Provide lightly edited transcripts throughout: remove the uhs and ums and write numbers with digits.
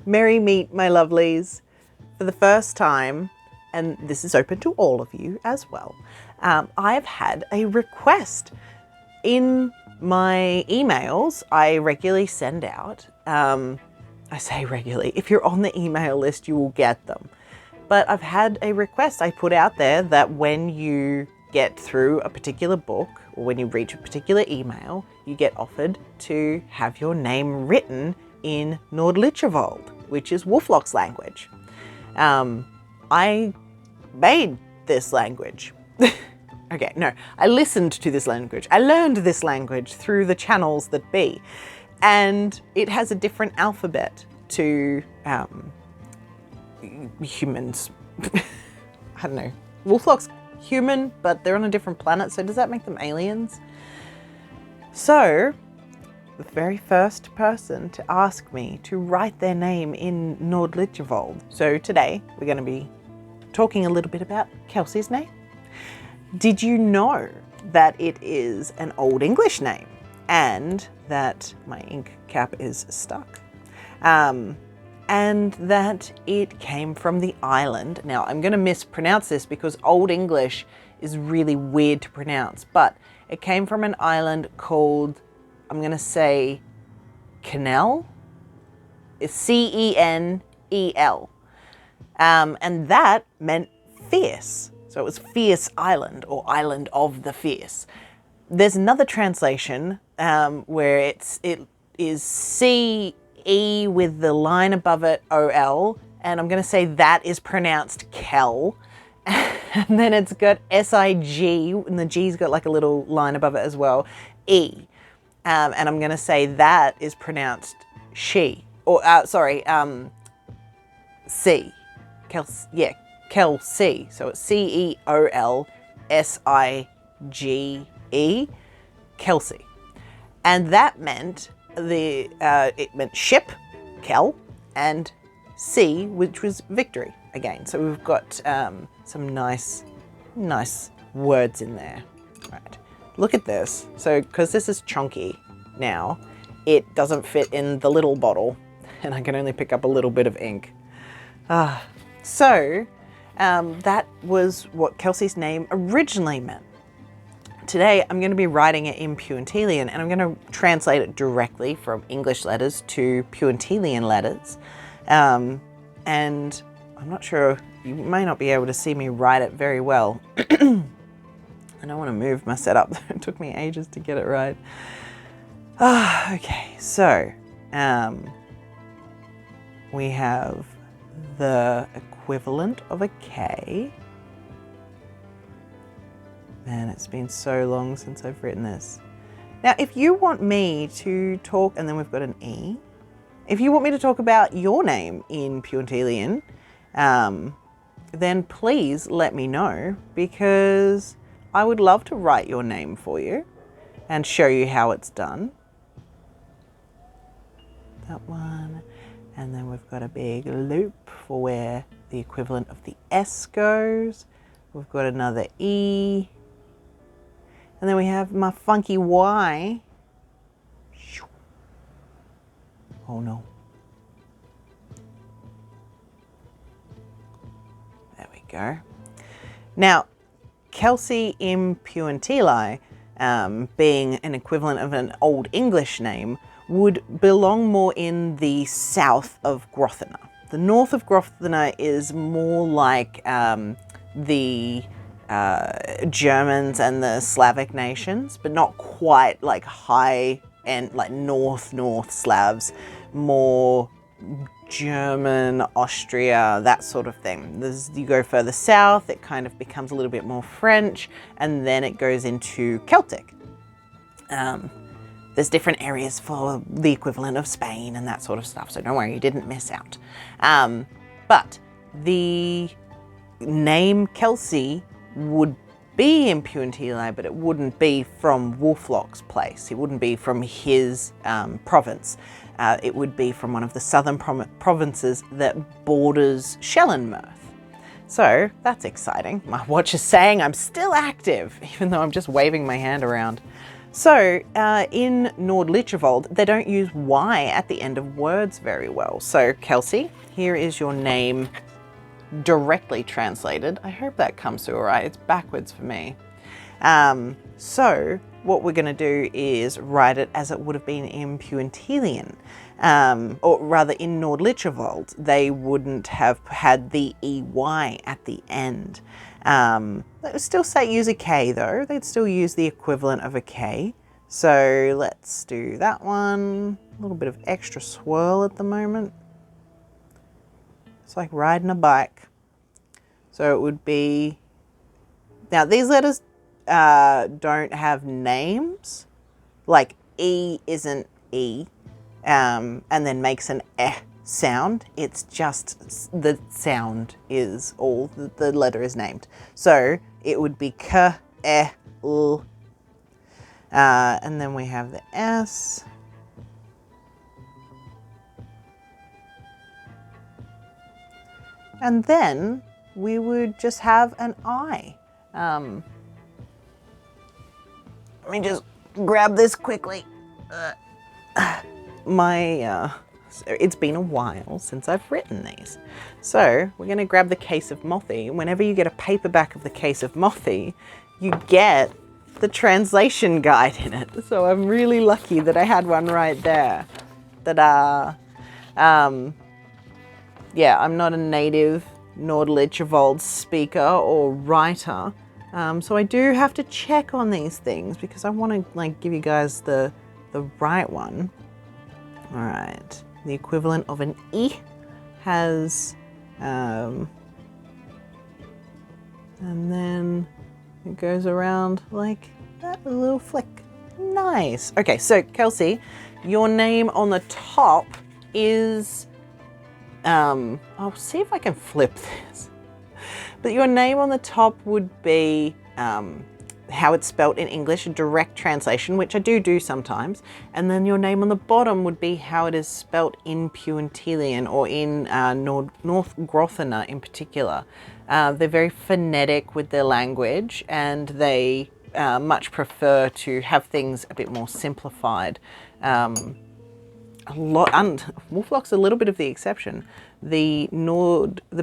Merry meet, my lovelies. For the first time, and this is open to all of you as well, I've had a request. In my emails, I regularly send out, I say regularly, if you're on the email list, you will get them. But I've had a request I put out there that when you get through a particular book or when you reach a particular email, you get offered to have your name written in Nordlicherwald, which is Wolflock's language. I made this language. Okay, no, I listened to this language. I learned this language through the channels that be. And it has a different alphabet to humans. I don't know. Wolflock's human, but they're on a different planet, so does that make them aliens? So, the very first person to ask me to write their name in Nordlicherwald. So today, we're going to be talking a little bit about Kelsey's name. Did you know that it is an Old English name and that my ink cap is stuck? And that it came from the island. Now, I'm going to mispronounce this because Old English is really weird to pronounce, but it came from an island called, I'm going to say, Canel. It's C-E-N-E-L. And that meant fierce. So it was Fierce Island or Island of the Fierce. There's another translation where it is C-E with the line above it, O-L. And I'm going to say that is pronounced Kel. And then it's got S-I-G, and the G's got like a little line above it as well, E. And I'm going to say that is pronounced she. Or, C. Kelsey. So it's C-E-O-L-S-I-G-E, Kelsey. And that meant it meant ship, Kel, and sea, which was victory again. So we've got some nice words in there. Right. Look at this. So, because this is chunky now, it doesn't fit in the little bottle, and I can only pick up a little bit of ink. So, that was what Kelsey's name originally meant. Today, I'm going to be writing it in Puantilian, and I'm going to translate it directly from English letters to Puantilian letters. And I'm not sure, you may not be able to see me write it very well. I don't want to move my setup. It took me ages to get it right. Okay, so we have the equivalent of a K. Man, it's been so long since I've written this. Now, if you want me to talk, and then we've got an E. If you want me to talk about your name in Puantilian, then please let me know, because I would love to write your name for you and show you how it's done. That one. And then we've got a big loop for where the equivalent of the S goes. We've got another E. And then we have my funky Y. Oh no. There we go. Now, Kelsey in Puantili, being an equivalent of an Old English name, would belong more in the south of Grothena. The north of Grothena is more like the Germans and the Slavic nations, but not quite like high end, like North Slavs, more German, Austria, that sort of thing. You go further south, it kind of becomes a little bit more French, and then it goes into Celtic. There's different areas for the equivalent of Spain and that sort of stuff, so don't worry, you didn't miss out. But the name Kelsey would be in Puantili, but it wouldn't be from Wolflock's place. It wouldn't be from his province. It would be from one of the southern provinces that borders Schellenmerth. So that's exciting. My watch is saying I'm still active, even though I'm just waving my hand around. So in Nordlichterwald, they don't use Y at the end of words very well. So Kelsey, here is your name directly translated. I hope that comes through all right. It's backwards for me. So what we're going to do is write it as it would have been in Puentilian. Or rather in Nordlichterwald, they wouldn't have had the EY at the end. They would still say use a K though. They'd still use the equivalent of a K. So let's do that one. A little bit of extra swirl at the moment. It's like riding a bike. So it would be, now these letters don't have names. Like E isn't E, and then makes an eh sound. It's just the sound is all the letter is named. So it would be K, E, L. And then we have the S. And then we would just have an I. Let me just grab this quickly. It's been a while since I've written these. So we're going to grab the Case of Mothy. Whenever you get a paperback of the Case of Mothy, you get the translation guide in it. So I'm really lucky that I had one right there. Ta-da! Yeah, I'm not a native Nordlichterwald speaker or writer. So I do have to check on these things because I want to like give you guys the right one. All right, the equivalent of an E has, and then it goes around like that, a little flick. Nice. Okay, so Kelsey, your name on the top is, I'll see if I can flip this. But your name on the top would be how it's spelt in English, a direct translation, which I do sometimes. And then your name on the bottom would be how it is spelt in Puentilian or in North Grothaner in particular. They're very phonetic with their language, and they much prefer to have things a bit more simplified. And Wolflock's a little bit of the exception. The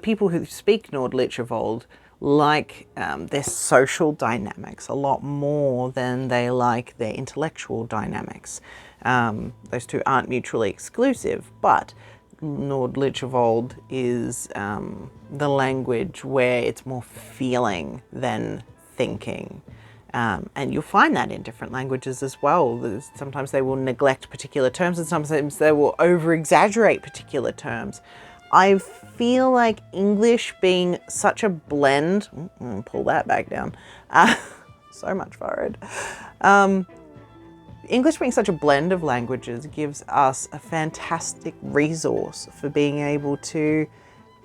people who speak Nordlichterwald like their social dynamics a lot more than they like their intellectual dynamics. Those two aren't mutually exclusive, but Nordlichterwald is the language where it's more feeling than thinking. And you'll find that in different languages as well. Sometimes they will neglect particular terms and sometimes they will over-exaggerate particular terms. I feel like English being such a blend, pull that back down, so much forward. English being such a blend of languages gives us a fantastic resource for being able to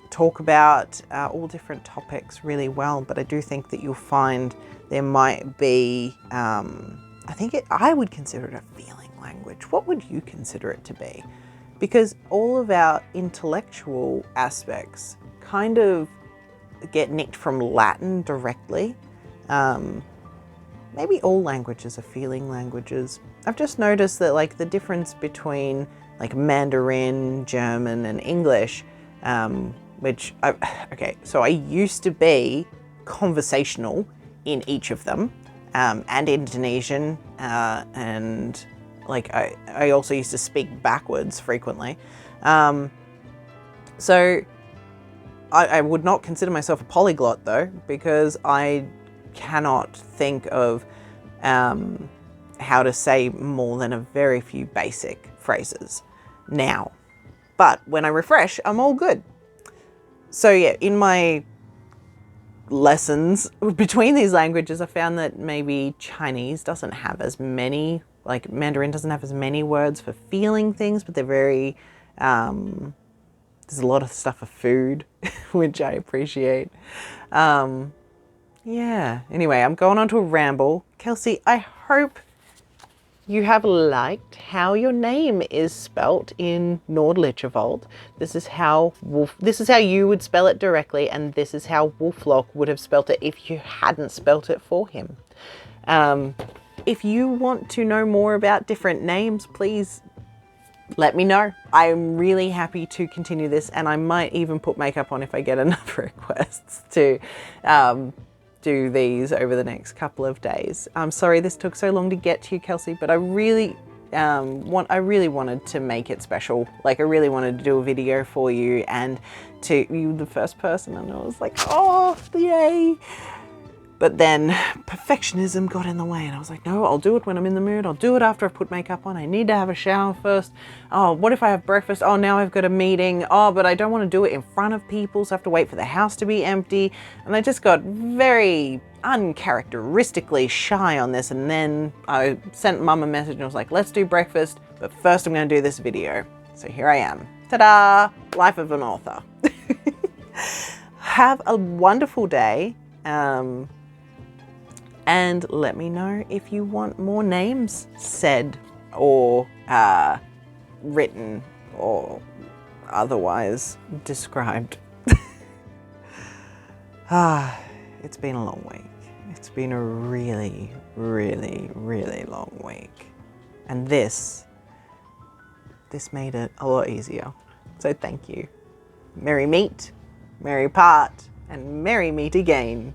talk about all different topics really well. But I do think that you'll find there might be, I would consider it a feeling language. What would you consider it to be? Because all of our intellectual aspects kind of get nicked from Latin directly. Maybe all languages are feeling languages. I've just noticed that like the difference between like Mandarin, German and English, so I used to be conversational in each of them, and Indonesian, and like I also used to speak backwards frequently. So I would not consider myself a polyglot though, because I cannot think of how to say more than a very few basic phrases now. But when I refresh, I'm all good. So yeah, in my lessons between these languages, I found that maybe Chinese doesn't have as many, like Mandarin doesn't have as many words for feeling things, but they're very, there's a lot of stuff for food, which I appreciate. Yeah, anyway, I'm going on to a ramble. Kelsey, I hope you have liked how your name is spelt in Nordlichterwald. This is how you would spell it directly, and this is how Wolflock would have spelt it if you hadn't spelt it for him. if you want to know more about different names, please let me know. I'm really happy to continue this, and I might even put makeup on if I get enough requests to do these over the next couple of days. I'm sorry this took so long to get to you, Kelsey, but I really wanted to make it special. Like, I really wanted to do a video for you, and you the first person, and I was like, oh, yay. But then perfectionism got in the way, and I was like, no, I'll do it when I'm in the mood. I'll do it after I've put makeup on. I need to have a shower first. Oh, what if I have breakfast? Oh, now I've got a meeting. Oh, but I don't want to do it in front of people, so I have to wait for the house to be empty. And I just got very uncharacteristically shy on this. And then I sent Mum a message and I was like, let's do breakfast, but first I'm going to do this video. So here I am. Ta-da! Life of an author. Have a wonderful day. And let me know if you want more names said or written or otherwise described. It's been a long week. It's been a really, really, really long week. And this made it a lot easier. So thank you. Merry meet, merry part, and merry meet again.